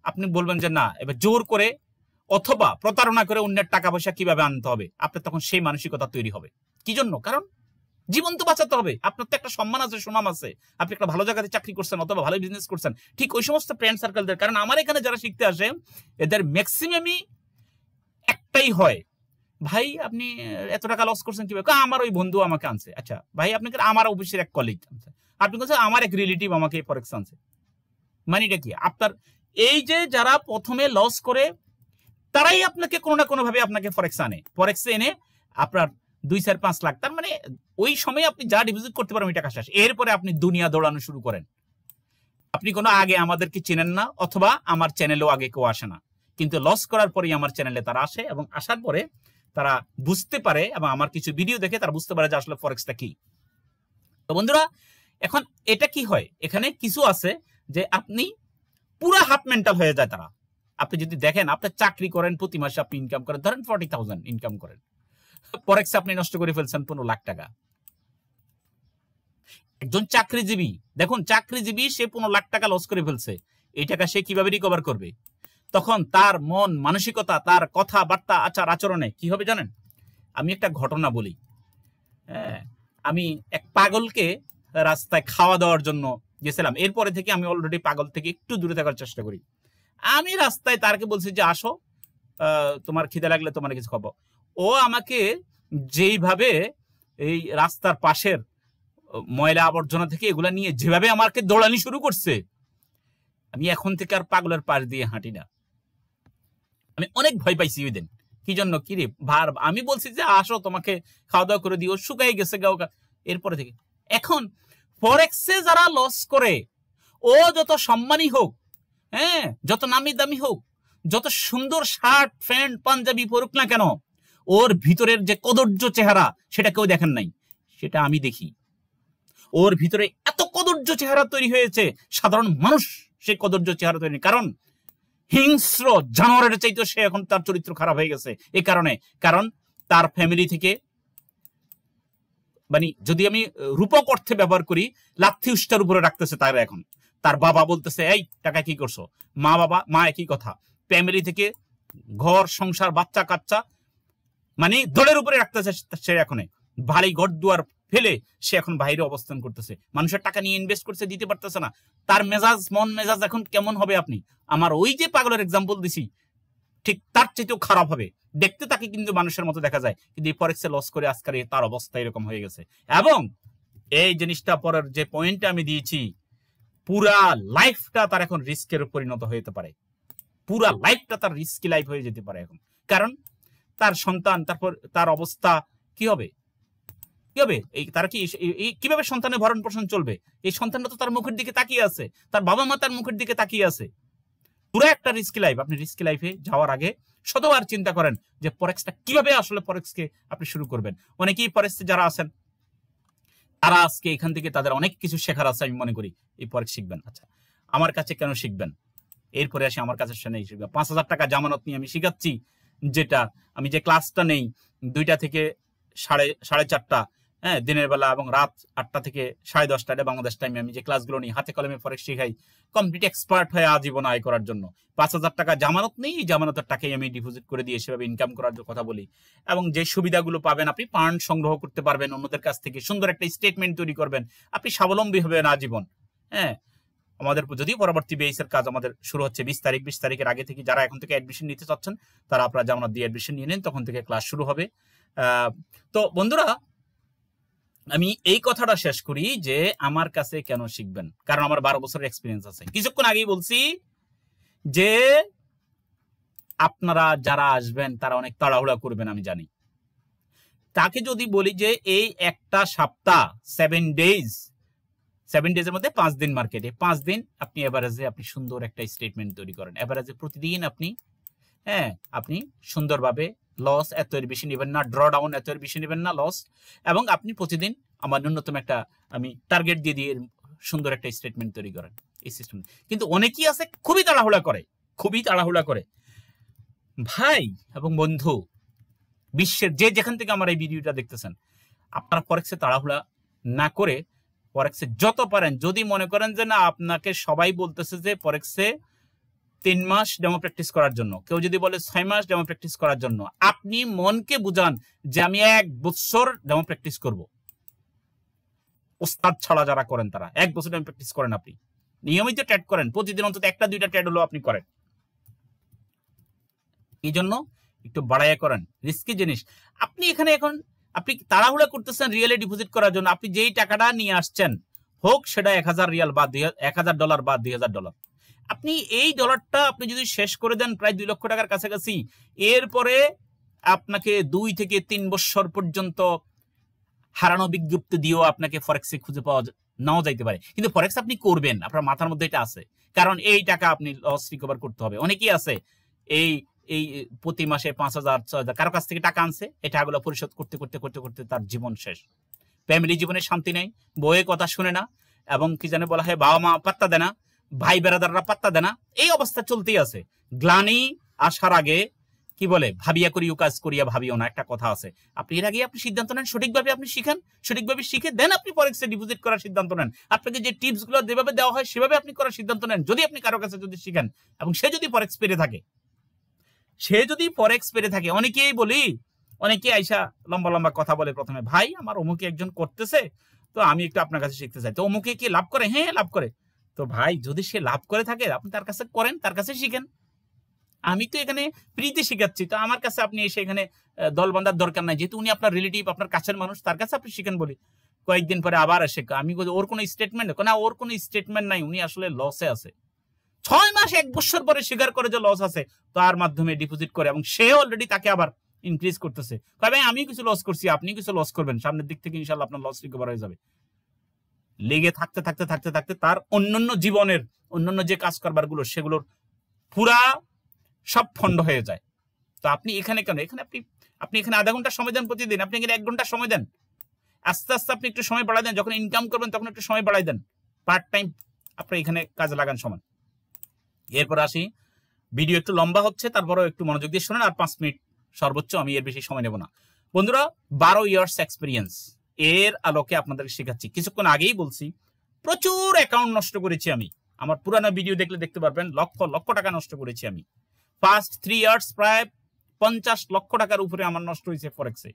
আপনি বলবেন যে না, এবার জোর করে অথবা প্রতারণা করে অন্যের টাকা পয়সা কিভাবে আনতে হবে, আপনার তখন সেই মানসিকতা তৈরি হবে। কি জন্য? কারণ জীবন তো বাঁচাতে হবে, আপনার তো একটা সম্মান আছে, সুনাম আছে, আপনি একটা ভালো জায়গাতে চাকরি করছেন অথবা ভালো বিজনেস করছেন। ঠিক ওই সমস্ত ফ্রেন্ড সার্কেলদের, কারণ আমার এখানে যারা শিখতে আসে এদের ম্যাক্সিমামই একটাই হয়, ভাই আপনি এত টাকা লস করছেন কিভাবে? আমার ওই বন্ধু আমাকে আনছে। আচ্ছা ভাই, আপনাকে আমার অফিসের এক কলিগ আনছে, আপনি বলছেন আমার এক রিলেটিভ আমাকে ফরেক্স আনছে। মানে এটা কি? আপনার এই যে যারা প্রথমে লস করে তারাই আপনাকে কোনো না কোনো ভাবে আপনাকে ফরেক্স আনে, ফরেক্সে এনে আপনার 2, 4, 5 লাখ, তার মানে ওই সময় আপনি যা ডিপোজিট করতে পারেন ওই টাকা শেষ। এরপরে আপনি দুনিয়া দৌড়ানো শুরু করেন। আপনি কোনো আগে আমাদেরকে চেনেন না, অথবা আমার চ্যানেলেও আগে কেউ আসে না, কিন্তু লস করার পরেই আমার চ্যানেলে তারা আসে, এবং আসার পরে তারা বুঝতে পারে এবং আমার কিছু ভিডিও দেখে তারা বুঝতে পারে যে আসলে ফরেক্সটা কি। তো বন্ধুরা, এখন এটা কি হয়, এখানে কিছু আছে যে আপনি পুরা হাফ মেন্টাল হয়ে যায় তারা। আপনি যদি দেখেন, আপনি চাকরি করেন, প্রতি মাসে আপনি ইনকাম করেন, ধরেন 40,000 ইনকাম করেন, ফরেক্সে আপনি নষ্ট করে ফেলছেন 15 লাখ টাকা। একজন চাকরিজীবী, দেখুন চাকরিজীবী, সে 15 লাখ টাকা লস করে ফেলছে, এই টাকা সে কিভাবে রিকভার করবে? তখন তার মন মানসিকতা, তার কথাবার্তা, আচার আচরণে কি হবে জানেন? আমি একটা ঘটনা বলি। আমি এক পাগলকে রাস্তায় খাওয়া দেওয়ার জন্য গেছিলাম, এরপরে থেকে আমি অলরেডি পাগল থেকে একটু দূরে থাকার চেষ্টা করি। আমি রাস্তায় তারকে বলছি যে আসো, তোমার খিদে লাগলে তোমার কিছু খাবো। ও আমাকে যেইভাবে এই রাস্তার পাশের ময়লা আবর্জনা থেকে এগুলা নিয়ে যেভাবে আমাকে দৌড়ানি শুরু করছে, আমি এখন থেকে আর পাগলের পাশ দিয়ে হাঁটি না। আমি অনেক ভয় পাইছি ওই দিন। কি জন্য? কি রে ভার, আমি বলছি যে আসো তোমাকে খাওয়া দাওয়া করে দিও, শুকাই গেছে গাও। এরপরে থেকে এখন ফরেক্সে যারা লস করে, ও যত সম্মানী হোক, হ্যাঁ, যত নামি দামি হোক, যত সুন্দর শার্ট প্যান্ট পাঞ্জাবি পরুক না কেন, ওর ভিতরের যে কদর্য চেহারা সেটা কেউ দেখেন নাই, সেটা আমি দেখি। ওর ভিতরে এত কদর্য চেহারা তৈরি হয়েছে, সাধারণ মানুষ সেই কদর্য চেহারা তৈরি, কারণ হিংস্র জানোয়ারের চাইতে সে এখন তার চরিত্র খারাপ হয়ে গেছে। এই কারণে, কারণ তার ফ্যামিলি থেকে, মানে যদি আমি রূপক অর্থে ব্যবহার করি, লাথি উষ্টার উপরে রাখতেছে তার। এখন তার বাবা বলতেছে এই টাকা কি করছো, মা একই কথা। ফ্যামিলি থেকে ঘর সংসার বাচ্চা কাচ্চা মানে দলের উপরে রাখতেছে সে। এখন ভারী ঘর দুয়ার ফেলে সে এখন বাইরে অবস্থান করতেছে, মানুষের টাকা নিয়ে ইনভেস্ট করছে, দিতে পারতেছে না। তার মন মেজাজ এখন কেমন হবে? আপনি আমার ওই যে পাগলের এক্সাম্পল দিছি, ঠিক তার চাইতেও খারাপ হবে দেখতে। তাকে কিন্তু মানুষের মতো দেখা যায়, কিন্তু এই ফরেক্সে লস করে আজকাল তার অবস্থা এরকম হয়ে গেছে। এবং এই জিনিসটা পরের যে পয়েন্টটা আমি দিয়েছি, পুরা লাইফটা তার এখন রিস্কের পরিণত হতে পারে, পুরা লাইফটা তার রিস্কি লাইফ হয়ে যেতে পারে এখন। কারণ তার সন্তান, তারপর তার অবস্থা কি হবে? এই তারা কিভাবে সন্তানের ভরণ পোষণ চলবে? এই সন্তানটা তো তার মুখের দিকে তাকিয়ে আছে, তার বাবা মা তার মুখের দিকে তাকিয়ে আছে। পুরো একটা রিস্কি লাইফ। আপনি রিস্কি লাইফে যাওয়ার আগে শতবার চিন্তা করেন যে ফরেক্সটা কিভাবে আসলে ফরেক্সকে আপনি শুরু করবেন। অনেকেই ফরেক্সে যারা আছেন তারা আজকে এখান থেকে তাদের অনেক কিছু শেখার আছে, আমি মনে করি এই ফরেক্স শিখবেন। আচ্ছা, আমার কাছে কেন শিখবেন? এরপরে আসি আমার কাছে শুনে 5,000 টাকা জামানত নিয়ে আমি শিখাচ্ছি, যেটা আমি যে ক্লাসটা নেই 2টা থেকে 4:30, হ্যাঁ, দিনের বেলা, এবং রাত 8টা থেকে 10:30 এটা বাংলাদেশ টাইমে আমি যে ক্লাসগুলো নিই, হাতে কলমে ফরেক্স শিখাই, কমপ্লিট এক্সপার্ট হয়ে আজীবন আয় করার জন্য। 5,000 টাকা জামানত নেই, এই জামানতের টাকাই আমি ডিপোজিট করে দিয়ে সেভাবে ইনকাম করার কথা বলি। এবং যে সুবিধাগুলো পাবেন, আপনি ফান্ড সংগ্রহ করতে পারবেন অন্যদের কাছ থেকে, সুন্দর একটা স্টেটমেন্ট তৈরি করবেন, আপনি স্বাবলম্বী হবেন আজীবন। হ্যাঁ, আমাদের যদি পরবর্তী বেসের কাজ আমাদের শুরু হচ্ছে 20 তারিখ। 20 তারিখের আগে থেকে যারা এখন থেকে অ্যাডমিশন নিতে চাচ্ছেন তারা আপনারা জামানত দিয়ে অ্যাডমিশন নিয়ে নেন, তখন থেকে ক্লাস শুরু হবে। তো বন্ধুরা, আমি এই কথাটা শেষ করি যে আমার কাছে কেন শিখবেন, কারণ আমার 12 বছরের এক্সপিরিয়েন্স আছে। কিছুক্ষণ আগেই বলছি যে আপনারা যারা আসবেন তারা অনেক তাড়াহুড়া করবেন, আমি জানি। তাকে যদি বলি যে এই একটা সপ্তাহ 7 ডেজের মধ্যে 5 দিন মার্কেটে, 5 দিন আপনি এভারেজে আপনি সুন্দর একটা স্টেটমেন্ট তৈরি করেন। এভারেজে প্রতিদিন আপনি, হ্যাঁ, আপনি সুন্দরভাবে লস এত বেশি নেবেন না, ড্র ডাউন এত বেশি নেবেন না লস, এবং আপনি প্রতিদিন আমার ন্যূনতম একটা আমি টার্গেট দিয়ে দিয়ে সুন্দর একটা স্টেটমেন্ট তৈরি করেন এই সিস্টেম। কিন্তু অনেকেই আছে খুবই তাড়াহুড়া করে ভাই এবং বন্ধু, বিশ্বের যে যেখান থেকে আমার এই ভিডিওটা দেখতেছেন, আপনারা ফরেক্সে তাড়াহুড়া না করে ফরেক্সে যত পারেন, যদি মনে করেন যে না আপনাকে সবাই বলতেছে যে ফরেক্সে 3 মাস ডেমো প্র্যাকটিস করার জন্য, কেউ যদি বলে 6 মাস ডেমো প্র্যাকটিস করার জন্য, আপনি মনকে বুঝান যে আমি 1 বছর ডেমো প্র্যাকটিস করব। ওস্তাদ ছাড়া যারা করেন তারা 1 বছর ডেমো প্র্যাকটিস করেন, আপনি নিয়মিত ট্রেড করেন, প্রতিদিন অন্তত 1টা 2টা ট্রেড হলো আপনি করেন। এই জন্য একটু বাড়াইয়া করেন, রিস্কি জিনিস। আপনি এখানে এখন আপনি তাড়াহুড়া করতেছেন রিয়েলে ডিপোজিট করার জন্য, আপনি যেই টাকাটা নিয়ে আসছেন, হোক সেটা 1000 রিয়াল বা $1000 বা $2000, আপনি এই ডলারটা আপনি যদি শেষ করে দেন প্রায় 2 লক্ষ টাকার কাছাকাছি, এরপরে আপনাকে 2 থেকে 3 বছর পর্যন্ত হারানো বিজ্ঞপ্তি দিয়েও আপনাকে ফরেক্সে খুঁজে পাওয়া নাও যাইতে পারে। কিন্তু ফরেক্স আপনি করবেন, আপনার মাথার মধ্যে এটা আছে, কারণ এই টাকা আপনি লস রিকভার করতে হবে। অনেকেই আছে এই প্রতি মাসে 5,000 6,000 কারো কাছ থেকে টাকা আনছে, এই টাকাগুলো পরিশোধ করতে করতে করতে করতে তার জীবন শেষ। ফ্যামিলি জীবনে শান্তি নেই, বউয়ের কথা শুনে না, এবং কি জানে বলা হয় বাবা মা পাত্তা দেয় না, ভাই বেড়াদাররা পাত্তা দেয় না, এই অবস্থা চলতেই আছে। গ্লানি আসার আগে কি বলে, ভাবিয়া করিও কাজ করিয়া ভাবিও না, একটা কথা আছে। আপনি এর আগে আপনি সিদ্ধান্ত নেন, সঠিকভাবে আপনি শিখেন, সঠিকভাবে শিখে দেন আপনি ফরেক্সে ডিপোজিট করার সিদ্ধান্ত নেন। আপনাকে যে টিপস গুলো যেভাবে দেওয়া হয় সেভাবে আপনি করার সিদ্ধান্ত নেন। যদি আপনি কারো কাছে যদি শিখেন এবং সে যদি ফরেক্স পেরে থাকে, অনেকেই বলি, অনেকে আইসা লম্বা লম্বা কথা বলে, প্রথমে ভাই আমার অমুকে একজন করতেছে, তো আমি একটু আপনার কাছে শিখতে চাই। তো অমুকে কি লাভ করে? হ্যাঁ লাভ করে। তো ভাই যদি সে লাভ করে থাকে আপনি তার কাছে করেন, তার কাছে শিখেন। আমি তো এখানে ফ্রিতে শিখাচ্ছি, তো আমার কাছে আপনি এসে এখানে দল বাঁধার দরকার নাই, যেহেতু উনি আপনার রিলেটিভ, আপনার কাছের মানুষ, তার কাছে আপনি শিখেন। বলি কয়েকদিন পরে আবার এসে আমি ওর কোনো স্টেটমেন্ট না, ওর কোনো স্টেটমেন্ট নাই, উনি আসলে লসে আছে। 6 মাস 1 বছর পরে স্বীকার করে যে লস আছে, তার মাধ্যমে ডিপোজিট করে, এবং সে অলরেডি তাকে আবার ইনক্রিজ করতেছে। ভাই আমি কিছু লস করছি, আপনি কিছু লস করবেন, সামনের দিক থেকে ইনশাআল্লাহ আপনার লস রিকভার হয়ে যাবে। লেগে থাকতে থাকতে থাকতে থাকতে তার অন্যান্য জীবনের অন্যান্য যে কাজ কারবার গুলো সেগুলোর পুরা সব ফন্ড হয়ে যায়। তো আপনি এখানে কেন, এখানে আপনি এখানে আধা ঘন্টা সময় দেন প্রতিদিন, আপনি এখানে 1 ঘন্টা সময় দেন, আস্তে আস্তে আপনি একটু সময় বাড়াই দেন, যখন ইনকাম করবেন তখন একটু সময় বাড়াই দেন, পার্ট টাইম আপনি এখানে কাজে লাগান সমান। এরপর আসি, ভিডিও একটু লম্বা হচ্ছে, তারপরেও একটু মনোযোগ দিয়ে শোনেন, আর 5 মিনিট সর্বোচ্চ, আমি এর বেশি সময় নেব না। বন্ধুরা, 12 ইয়ার্স এক্সপিরিয়েন্স এর আলোকে আপনাদের শেখাচ্ছি। কিছুক্ষণ আগেই বলছি প্রচুর অ্যাকাউন্ট নষ্ট করেছি আমি, আমার পুরানো ভিডিও দেখলে দেখতে পারবেন, লক্ষ লক্ষ টাকা নষ্ট করেছি আমি। ফার্স্ট 3 ইয়ার্স প্রায় 50 লক্ষ টাকার উপরে আমার নষ্ট হয়েছে ফরেক্সে।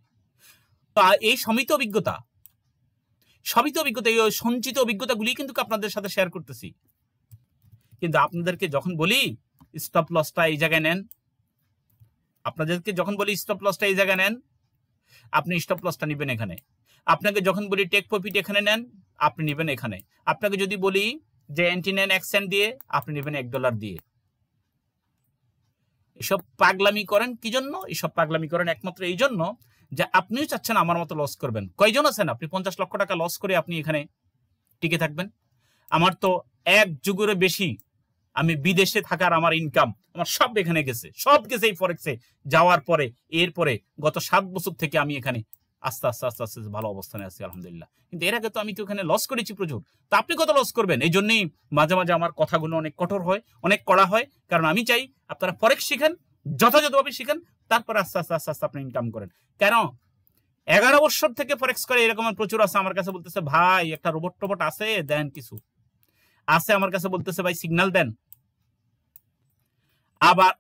তো এই সমিত অভিজ্ঞতা, এই সঞ্চিত অভিজ্ঞতাগুলি কিন্তু আপনাদের সাথে শেয়ার করতেছি। কিন্তু আপনাদেরকে যখন বলি স্টপ লসটা এই জায়গায় নেন, আপনি স্টপ লসটা নেবেন এখানে। আপনাকে যখন বলি টেক প্রফিট এখানে নেন, আপনি নেবেন এখানে। আপনাকে যদি বলি যে এন্ট্রি নেন 1 সেন্ট দিয়ে, আপনি নেবেন $1 দিয়ে। এসব পাগলামি করেন কি জন্য? এসব পাগলামি করেন একমাত্র এই জন্য যে আপনিও চাচ্ছেন আমার মতো লস করবেন। কয়জন আছেন আপনি 50 লক্ষ টাকা লস করে আপনি এখানে টিকে থাকবেন? আমার তো 1 যুগের বেশি আমি বিদেশে থাকার আমার ইনকাম আমার সব এখানে গেছে, এই ফরেক্সে যাওয়ার পরে। এরপরে গত 7 বছর থেকে আমি এখানে আস্তে আস্তে আস্তে আস্তে ভালো অবস্থানে আছি আলহামদুলিল্লাহ। কিন্তু এর আগে তো আমি তো ওখানে লস করেছি প্রচুর। তো আপনি কত লস করবেন? এই জন্যই মাঝে মাঝে আমার কথাগুলো অনেক কঠোর হয়, অনেক কড়া হয়, কারণ আমি চাই আপনারা ফরেক্স শিখেন, যথাযথভাবে শিখেন, তারপর আস্তে আস্তে আস্তে আস্তে আপনি ইনকাম করেন। কেন 11 বছর থেকে ফরেক্স করে এরকম প্রচুর আছে আমার কাছে, বলতেছে ভাই একটা রোবট টোবট আছে দেন, কিছু আছে আমার কাছে বলতেছে ভাই সিগন্যাল দেন। আবার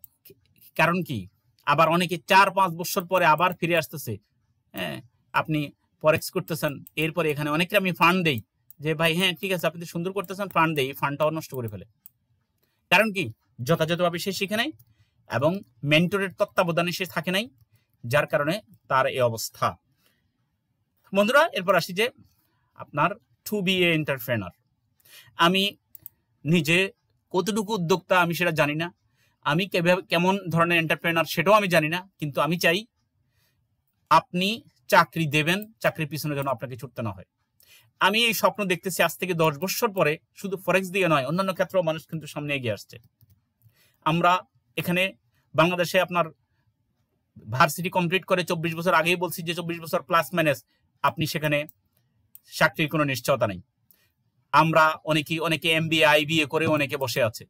কারণ কি, আবার অনেকে 4-5 বছর পরে আবার ফিরে আসতেছে। হ্যাঁ, আপনি ফরেক্স করতেছেন, এরপরে এখানে অনেকে আমি ফান্ড দেই যে ভাই হ্যাঁ ঠিক আছে আপনি সুন্দর করতেছেন, ফান্ড দেই, ফান্ডটাও নষ্ট করে ফেলে। কারণ কি, যথাযথভাবে সে শিখে নাই এবং মেন্টরের তত্ত্বাবধানে সে থাকে নাই, যার কারণে তার এই অবস্থা। বন্ধুরা, এরপর আসি যে আপনার টু বি এ এন্টারপ্রেনার। আমি নিজে কতটুকু উদ্যোক্তা আমি সেটা জানি না, আমি কেমন ধরনের এন্টারপ্রেনার সেটাও আমি জানি না, কিন্তু আমি চাই আপনি চাকরি দেবেন, চাকরির পিছনে যেন আপনাকে ছুটতে না হয়। আমি এই স্বপ্ন দেখতেছি আজ থেকে 10 বছর পরে, শুধু ফরেক্স দিয়ে নয়, অন্যান্য ক্ষেত্রেও মানুষ কিন্তু সামনে এগিয়ে আসছে। আমরা এখানে বাংলাদেশে আপনার ভার্সিটি কমপ্লিট করে 24 বছর আগেই বলছি যে 24 বছর প্লাস মাইনাস আপনি সেখানে চাকরির কোনো নিশ্চয়তা নেই। আমরা অনেকে এমবিএ আইবিএ করে অনেকে বসে আছে,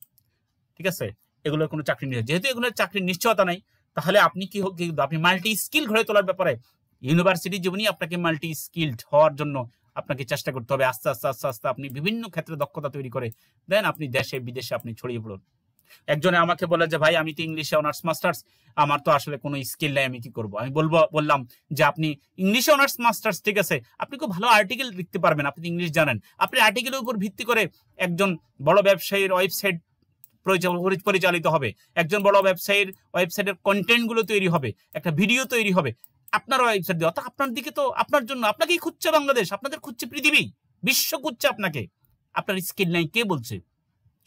ঠিক আছে, এগুলোর কোনো চাকরি নেই। যেহেতু এগুলোর চাকরির নিশ্চয়তা নাই, তাহলে আপনি কি হোক, আপনি মাল্টি স্কিল গড়ে তোলার ব্যাপারে ইউনিভার্সিটি জীবনই আপনাকে মাল্টি স্কিলড হওয়ার জন্য আপনাকে চেষ্টা করতে হবে। আস্তে আস্তে আস্তে আস্তে আপনি বিভিন্ন ক্ষেত্রে দক্ষতা তৈরি করে দেন, আপনি দেশে বিদেশে আপনি ছড়িয়ে পড়ুন। একজনে আমাকে বলে যে ভাই আমি তো ইংলিশে অনার্স মাস্টার্স, আমার তো আসলে কোনো স্কিল নেই, আমি কি করবো? আমি বললাম যে আপনি ইংলিশে অনার্স মাস্টার্স ঠিক আছে, আপনি খুব ভালো আর্টিকেল লিখতে পারবেন, আপনি ইংলিশ জানেন, আপনি আর্টিকেলের উপর ভিত্তি করে একজন বড় ব্যবসায়ীর ওয়েবসাইট পরিচালিত হবে, একজন বড় ওয়েবসাইটের কন্টেন্ট গুলো তৈরি হবে, একটা ভিডিও তৈরি হবে আপনার ওয়েবসাইট দিয়ে। অর্থাৎ আপনার দিকে তো আপনার জন্য আপনাকেই খুঁজছে বাংলাদেশ, আপনাদের খুঁজছে পৃথিবী, বিশ্ব খুঁজছে আপনাকে। আপনার স্কিল নাই কে বলছে?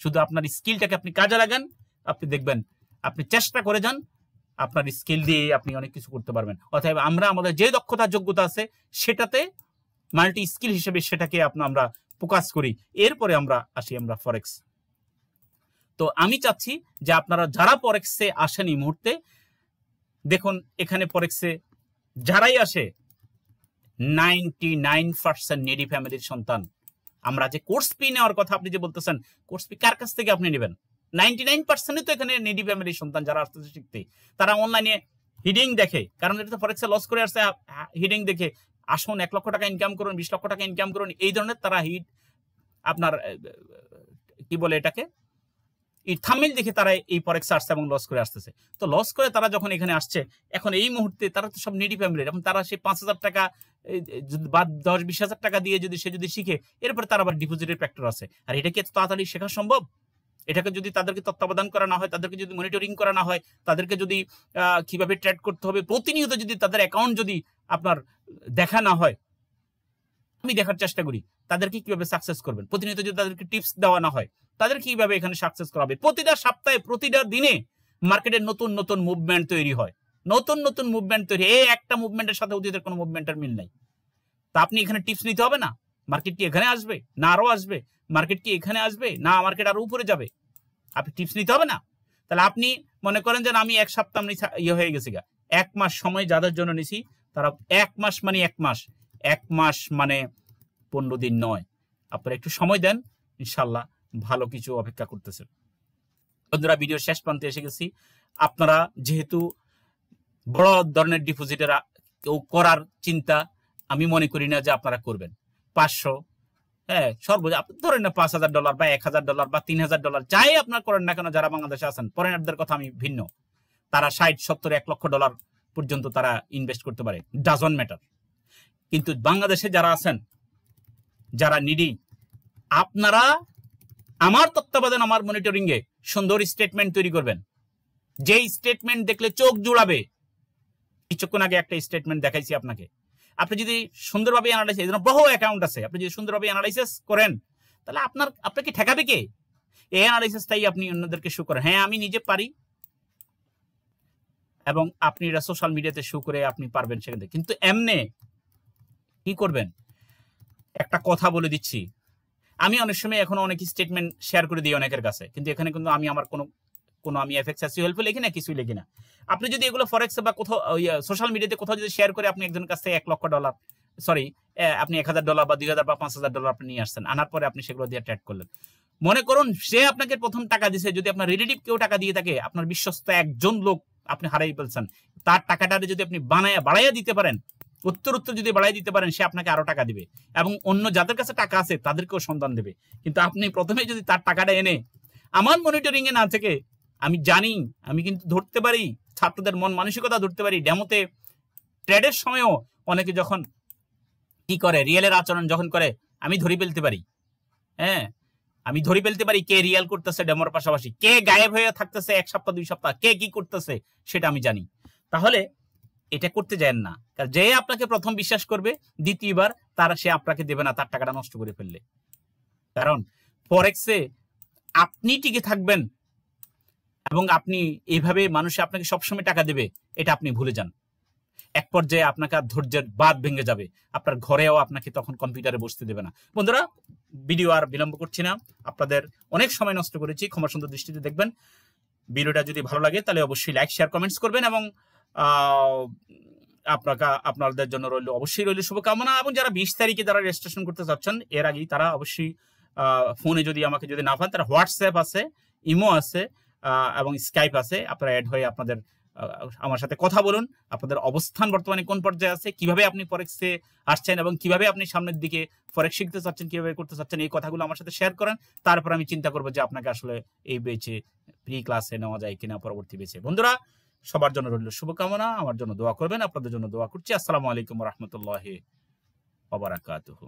শুধু আপনার স্কিলটাকে আপনি কাজে লাগান, আপনি দেখবেন, আপনি চেষ্টা করে যান, আপনার স্কিল দিয়ে আপনি অনেক কিছু করতে পারবেন। অতএব আমরা আমাদের যে দক্ষতা যোগ্যতা আছে সেটাতে মাল্টি স্কিল হিসেবে সেটাকে আমরা ফোকাস করি। এরপরে আমরা আসি আমরা ফরেক্স। তো আমি চাচ্ছি যে আপনারা যারা ফরেক্সে আসেন এই মুহূর্তে, দেখুন এখানে ফরেক্সে যারাই আসে 99% নেডি ফ্যামিলির সন্তান। আমরা যে কোর্স ফি নেওয়ার কথা আপনি যে বলতেছেন, কোর্স ফি কার কাছ থেকে আপনি নেবেন? 99% তো এখানে নেডি ফ্যামিলির সন্তান যারা আসতেছে শিখতে, তারা অনলাইনে হিডিং দেখে, কারণ এটা তো ফরেক্সে লস করে আসছে, হিডিং দেখে আসুন 1 লক্ষ টাকা ইনকাম করুন, 20 লক্ষ টাকা ইনকাম করুন, এই ধরনের তারা আপনার কি বলে এটাকে, এই থাম্বনেল দেখে তারা এই ফরেক্স আসছে এবং লস করে আসতেছে। তো লস করে তারা যখন এখানে আসছে, এখন এই মুহূর্তে তারা তো সব নেডি ফ্যামিলির, এখন তারা সেই 5,000 টাকা বা 10-20 হাজার টাকা দিয়ে সে যদি শিখে, এরপরে তার আবার ডিপোজিটের ফ্যাক্টর আছে। আর এটা কি তাড়াতাড়ি শেখা সম্ভব? এটাকে যদি তাদেরকে তত্ত্বাবধান করা না হয়, তাদেরকে যদি মনিটরিং করা না হয়, তাদেরকে যদি কিভাবে ট্রেড করতে হবে প্রতিনিয়ত যদি তাদের অ্যাকাউন্ট যদি আপনার দেখা না হয়, আমি দেখার চেষ্টা করি তাদেরকে কিভাবে সাকসেস করবেন, প্রতিনিয়ত যদি তাদেরকে টিপস দেওয়া না হয়, তাদের কিভাবে এখানে সাকসেস করা হবে। প্রতিটা সপ্তাহে প্রতিটা দিনে মার্কেটের নতুন নতুন মুভমেন্ট তৈরি হয়, নতুন নতুন মুভমেন্ট তৈরি। এই একটা মুভমেন্টের সাথে অতীতের কোনো মুভমেন্টের মিল নাই। তা আপনি এখানে টিপস নিতে হবে না? মার্কেট কি এখানে আসবে না আরো আসবে? মার্কেট কি এখানে আসবে না মার্কেট আরো উপরে যাবে? আপনি টিপস নিতে হবে না? তাহলে আপনি মনে করেন যে আমি 1 সপ্তাহ হয়ে গেছি গা, 1 মাস সময় যাদের জন্য নিছি, তারা 1 মাস মানে 1 মাস, 1 মাস মানে 15 দিন নয়। আপনারা একটু সময় দেন, ইনশাল্লাহ ভালো কিছু অপেক্ষা করতেছে। বন্ধুরা, ভিডিও শেষ প্রান্তে এসে গেছি। আপনারা যেহেতু বড় ধরনের ডিপোজিটের করার চিন্তা আমি মনে করি না যে আপনারা করবেন। 500, হ্যাঁ সর্বোচ্চ আপনি ধরেন না $5,000 বা $1,000 বা $3,000 যাই আপনার করেন না কেন, যারা বাংলাদেশে আছেন, ফরেনারদের কথা আমি ভিন্ন, তারা 60, 70, $1 লক্ষ পর্যন্ত তারা ইনভেস্ট করতে পারে, ডাজন্ট ম্যাটার। কিন্তু বাংলাদেশে যারা আছেন, যারা নিডি, আপনারা আমার তত্ত্বাবধান, আমার মনিটরিং এ সুন্দর স্টেটমেন্ট তৈরি করবেন, যে স্টেটমেন্ট দেখলে চোখ জুড়াবে। কিছুক্ষণ আগে একটা স্টেটমেন্ট দেখাইছি আপনাকে। আপনি যদি সুন্দরভাবে অ্যানালাইসিস, বহু অ্যাকাউন্ট আছে, আপনি যদি সুন্দরভাবে অ্যানালাইসিস করেন, তাহলে আপনাকে ঠেকাবে কে? এই অ্যানালাইসিসটাই আপনি অন্যদেরকে শো করেন, হ্যাঁ আমি নিজে পারি, এবং আপনি এটা সোশ্যাল মিডিয়াতে শো করে আপনি পারবেন সেখান থেকে। কিন্তু এমনে কি করবেন? একটা কথা বলে দিচ্ছি, আমি অনেক সময় এখন অনেক স্টেটমেন্ট শেয়ার করে দিই অনেকের কাছে, কিন্তু এখানে কিন্তু আমি আমার কোনো আমি এফএক্সএসইউ হেল্পে লিখি না, কিছুই লিখি না। আপনি যদি এগুলো ফরেক্সে বা কোথাও সোশ্যাল মিডিয়াতে কোথাও যদি শেয়ার করে আপনি একজনের কাছ থেকে $1,00,000 সরি আপনি $1,000 বা 2,000 বা $5,000 আপনি নিয়ে আসছেন, আনার পরে আপনি সেগুলো দিয়ে ট্রেড করলেন। মনে করুন সে আপনাকে প্রথম টাকা দিছে, যদি আপনার রিলেটিভ কেউ টাকা দিয়ে থাকে, আপনার বিশ্বস্ত একজন লোক আপনি হারাই ফেলছেন, তার টাকাটা যদি আপনি বাড়াইয়া দিতে পারেন, উত্তর যদি বাড়াই দিতে পারেন, সে আপনাকে আরো টাকা দিবে এবং অন্য যাদের কাছে টাকা আছে তাদেরকেও সন্ধান দেবে। কিন্তু আপনি প্রথমে যদি তার টাকাটা এনে আমার মনিটরিং এ না থেকে, আমি জানি, আমি কিন্তু ধরতে পারি ছাত্রদের মন মানসিকতা ধরতে পারি, ডেমোতে ট্রেডের সময়ও অনেকে যখন কি করে, রিয়েলের আচরণ যখন করে আমি ধরে ফেলতে পারি। হ্যাঁ, আমি ধরে ফেলতে পারি কে রিয়েল করতেছে ডেমোর পাশাপাশি, কে গায়েব হয়ে থাকতেছে 1 সপ্তাহ 2 সপ্তাহ, কে কি করতেছে সেটা আমি জানি। তাহলে এটা করতে যান না, যে আপনাকে প্রথম বিশ্বাস করবে দ্বিতীয়বার সে আপনাকে দেবে না তার টাকাটা নষ্ট করে ফেললে। কারণ ফরেক্সে আপনি টিকে থাকবেন এবং আপনি এইভাবে মানুষে আপনাকে সবসময় টাকা দেবে, এটা আপনি ভুলে যান। এক পর্যায়ে আপনাকে ধৈর্যের বাঁধ ভেঙে যাবে, আপনার ঘরেও আপনাকে তখন কম্পিউটারে বসতে দেবে না। বন্ধুরা, ভিডিও আর বিলম্ব করছি না, আপনাদের অনেক সময় নষ্ট করেছি, ক্ষমা সুন্দর দৃষ্টিতে দেখবেন। ভিডিওটা যদি ভালো লাগে তাহলে অবশ্যই লাইক শেয়ার কমেন্টস করবেন এবং আপনাদের জন্য অবশ্যই রইল শুভকামনা। এবং যারা 20 তারিখে যারা রেজিস্ট্রেশন করতে চাচ্ছেন এর আগেই, তারা অবশ্যই ফোনে যদি আমাকে যদি না পান, তারা হোয়াটসঅ্যাপ আছে, ইমো আছে এবং স্কাইপ আছে, আপনারা অ্যাড হয়ে আপনাদের আমার সাথে কথা বলুন। আপনাদের অবস্থান বর্তমানে কোন পর্যায়ে আছে, কিভাবে আপনি ফরেক্সে আসছেন এবং কিভাবে আপনি সামনের দিকে ফরেক্স শিখতে চাচ্ছেন, কিভাবে করতে চাচ্ছেন, এই কথাগুলো আমার সাথে শেয়ার করেন। তারপর আমি চিন্তা করবো যে আপনাকে আসলে এই বেচে প্রি ক্লাসে নেওয়া যায় কিনা পরবর্তী বেচে। বন্ধুরা, সবার জন্য রইল শুভকামনা, আমার জন্য দোয়া করবেন, আপনাদের জন্য দোয়া করছি। আসসালামু আলাইকুম ওয়া রাহমাতুল্লাহি ওয়া বারাকাতুহু।